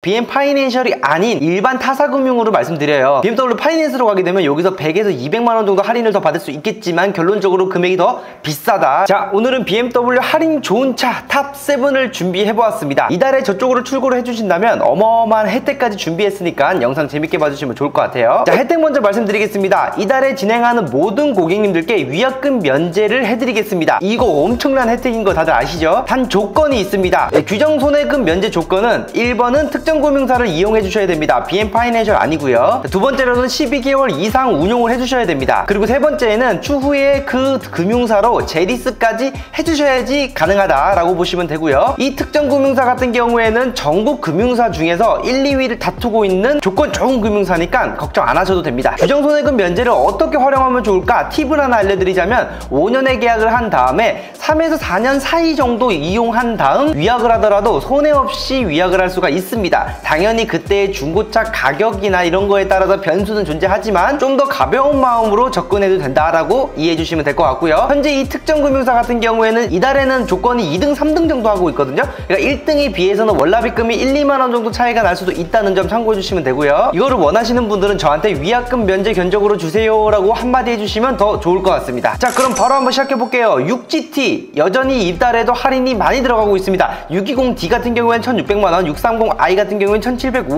BM 파이낸셜이 아닌 일반 타사금융으로 말씀드려요. BMW 파이낸스로 가게 되면 여기서 100에서 200만원 정도 할인을 더 받을 수 있겠지만 결론적으로 금액이 더 비싸다. 자, 오늘은 BMW 할인 좋은 차 탑7을 준비해보았습니다. 이달에 저쪽으로 출고를 해주신다면 어마어마한 혜택까지 준비했으니까 영상 재밌게 봐주시면 좋을 것 같아요. 자, 혜택 먼저 말씀드리겠습니다. 이달에 진행하는 모든 고객님들께 위약금 면제를 해드리겠습니다. 이거 엄청난 혜택인 거 다들 아시죠? 단 조건이 있습니다. 규정 손해금 면제 조건은 1번은 특정 금융사를 이용해 주셔야 됩니다. BM 파이낸셜 아니고요. 두 번째로는 12개월 이상 운용을 해주셔야 됩니다. 그리고 세 번째는 추후에 그 금융사로 재리스까지 해주셔야지 가능하다라고 보시면 되고요. 이 특정 금융사 같은 경우에는 전국 금융사 중에서 1, 2위를 다투고 있는 조건 좋은 금융사니까 걱정 안 하셔도 됩니다. 규정 손해금 면제를 어떻게 활용하면 좋을까 팁을 하나 알려드리자면 5년의 계약을 한 다음에 3에서 4년 사이 정도 이용한 다음 위약을 하더라도 손해 없이 위약을 할 수가 있습니다. 당연히 그때의 중고차 가격이나 이런 거에 따라서 변수는 존재하지만 좀 더 가벼운 마음으로 접근해도 된다라고 이해해 주시면 될 것 같고요. 현재 이 특정 금융사 같은 경우에는 이달에는 조건이 2등, 3등 정도 하고 있거든요. 그러니까 1등에 비해서는 월납입금이 1, 2만원 정도 차이가 날 수도 있다는 점 참고해 주시면 되고요. 이거를 원하시는 분들은 저한테 위약금 면제 견적으로 주세요 라고 한마디 해주시면 더 좋을 것 같습니다. 자, 그럼 바로 한번 시작해 볼게요. 6GT 여전히 이달에도 할인이 많이 들어가고 있습니다. 620D 같은 경우에는 1600만원, 630i 같은 경우에는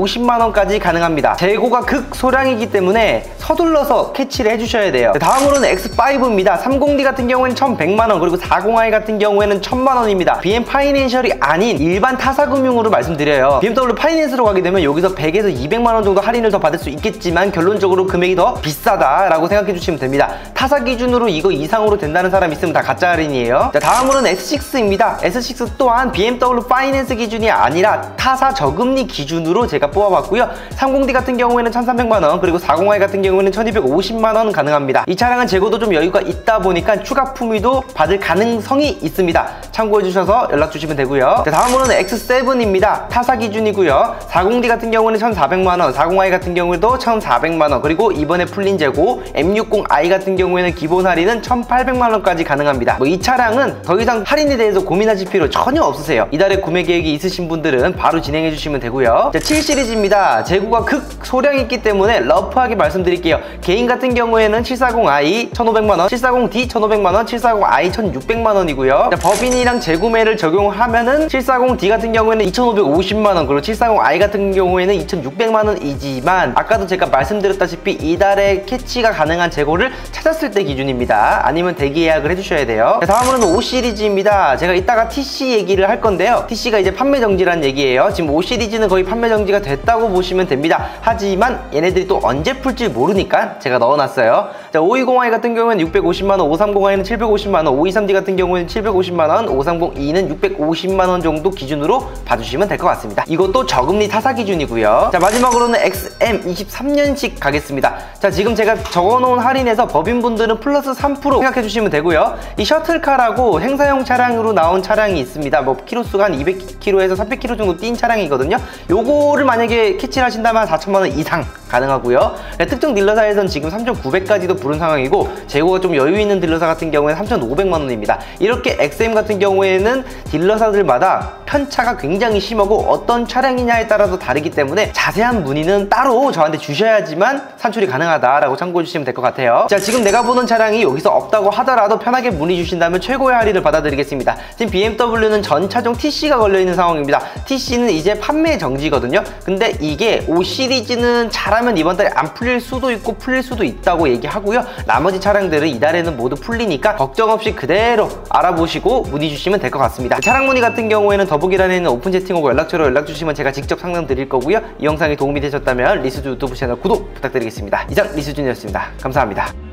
1750만원까지 가능합니다. 재고가 극소량이기 때문에 서둘러서 캐치를 해주셔야 돼요. 다음으로는 X5입니다. 30D 같은 경우에는 1100만원, 그리고 40i 같은 경우에는 1000만원입니다. BM 파이낸셜이 아닌 일반 타사금융으로 말씀드려요. BMW 파이낸스로 가게 되면 여기서 100에서 200만원 정도 할인을 더 받을 수 있겠지만 결론적으로 금액이 더 비싸다라고 생각해 주시면 됩니다. 타사 기준으로 이거 이상으로 된다는 사람 있으면 다 가짜 할인이에요. 자, 다음으로는 S6입니다. S6 또한 BMW 파이낸스 기준이 아니라 타사 저금리 기준으로 제가 뽑아봤고요. 30D 같은 경우에는 1300만원, 그리고 40i 같은 경우에는 1250만원 가능합니다. 이 차량은 재고도 좀 여유가 있다 보니까 추가 품위도 받을 가능성이 있습니다. 참고해주셔서 연락주시면 되고요. 자, 다음으로는 X7입니다. 타사 기준이고요. 40D 같은 경우는 1400만원, 40i 같은 경우에도 1400만원, 그리고 이번에 풀린 재고 M60i 같은 경우에는 기본 할인은 1800만원까지 가능합니다. 이 차량은 더 이상 할인에 대해서 고민하실 필요 전혀 없으세요. 이달에 구매 계획이 있으신 분들은 바로 진행해 주시면 되고요. 자, 7시리즈입니다. 재고가 극소량이 있기 때문에 러프하게 말씀드릴게요. 개인 같은 경우에는 740i 1500만원, 740d 1500만원, 740i 1600만원이고요. 법인이랑 재구매를 적용하면은 740d 같은 경우에는 2550만원, 그리고 740i 같은 경우에는 2600만원이지만 아까도 제가 말씀드렸다시피 이달에 캐치가 가능한 재고를 찾았을 때 기준입니다. 아니면 대기 예약을 해주셔야 돼요. 자, 다음으로는 5시리즈입니다. 제가 이따가 TC 얘기를 할 건데요. TC가 이제 판매 정지란 얘기예요. 지금 5시리즈는 거의 판매 정지가 됐다고 보시면 됩니다. 하지만 얘네들이 또 언제 풀지 모르니까 제가 넣어놨어요. 자, 520i 같은 경우에는 650만원, 530i는 750만원, 523D 같은 경우에는 750만원, 530e는 650만원 정도 기준으로 봐주시면 될 것 같습니다. 이것도 저금리 타사 기준이고요. 자, 마지막으로는 XM 23년식 가겠습니다. 자, 지금 제가 적어놓은 할인에서 법인분들은 플러스 3% 생각해주시면 되고요. 이 셔틀카라고 행사용 차량으로 나온 차량이 있습니다. 뭐 키로수가 한 200km에서 300km 정도 뛴 차량이거든요. 요거를 만약에 캐치를 하신다면 4천만원 이상 가능하고요. 특정 딜러사에서는 지금 3,900까지도 부른 상황이고 재고가 좀 여유 있는 딜러사 같은 경우에는 3,500만원입니다. 이렇게 XM 같은 경우에는 딜러사들마다 편차가 굉장히 심하고 어떤 차량이냐에 따라서 다르기 때문에 자세한 문의는 따로 저한테 주셔야지만 산출이 가능하다라고 참고해 주시면 될 것 같아요. 자, 지금 내가 보는 차량이 여기서 없다고 하더라도 편하게 문의 주신다면 최고의 할인을 받아드리겠습니다. 지금 BMW는 전 차종 TC가 걸려있는 상황입니다. TC는 이제 판매 정지거든요. 근데 이게 5시리즈는 잘하면 이번 달에 안 풀릴 수도 있고 풀릴 수도 있다고 얘기하고요. 나머지 차량들은 이달에는 모두 풀리니까 걱정 없이 그대로 알아보시고 문의 주시면 될 것 같습니다. 차량 문의 같은 경우에는 더보기란에 있는 오픈 채팅하고 연락처로 연락 주시면 제가 직접 상담 드릴 거고요. 이 영상이 도움이 되셨다면 리스준 유튜브 채널 구독 부탁드리겠습니다. 이상 리스준이었습니다. 감사합니다.